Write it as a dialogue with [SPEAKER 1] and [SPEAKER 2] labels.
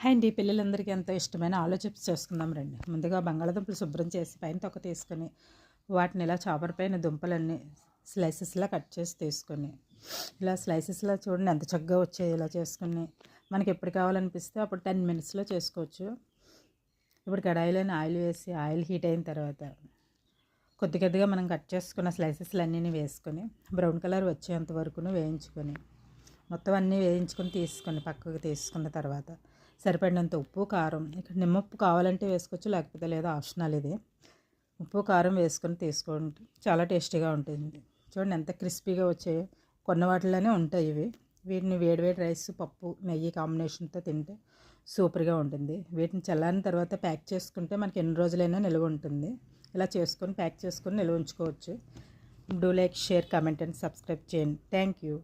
[SPEAKER 1] Hi అండి, పిల్లలందరికీ ఎంతో ఇష్టమైన ఆలు చిప్స్ చేసుకుందాం రండి. ముందుగా బంగాళాదుంపలు శుభ్రం చేసి పైన తొక్క తీసుకొని వాటిని ఇలా చాపర్ పైన దుంపలన్నీ స్లైసెస్లా కట్ చేసి తీసుకొని ఇలా స్లైసెస్లా చూడండి ఎంత చక్కగా వచ్చాయి. ఇలా చేసుకుని మనకి ఎప్పుడు కావాలనిపిస్తే అప్పుడు 10 మినిట్స్లో చేసుకోవచ్చు. ఇప్పుడు కడాయిలోని ఆయిల్ వేసి ఆయిల్ హీట్ అయిన తర్వాత కొద్ది కొద్దిగా మనం కట్ చేసుకున్న స్లైసెస్లన్నీ వేసుకొని బ్రౌన్ కలర్ వచ్చేంత వరకును వేయించుకొని మొత్తం అన్నీ వేయించుకొని తీసుకొని పక్కకు తీసుకున్న తర్వాత సరిపడినంత ఉప్పు కారం, ఇక్కడ నిమ్మప్పు కావాలంటే వేసుకోవచ్చు, లేకపోతే లేదా ఆప్షనల్. ఇది ఉప్పు కారం వేసుకొని తీసుకోండి, చాలా టేస్టీగా ఉంటుంది. చూడండి ఎంత క్రిస్పీగా వచ్చాయో. కొన్న వాటిలోనే ఉంటాయి ఇవి. వీటిని వేడివేడి రైస్, పప్పు, నెయ్యి కాంబినేషన్తో తింటే సూపర్గా ఉంటుంది. వీటిని చల్లారిన తర్వాత ప్యాక్ చేసుకుంటే మనకి ఎన్ని రోజులైనా నిల్వ ఉంటుంది. ఇలా చేసుకొని ప్యాక్ చేసుకొని నిల్వ ఉంచుకోవచ్చు. Do like, share, comment and subscribe చేయండి. Thank you.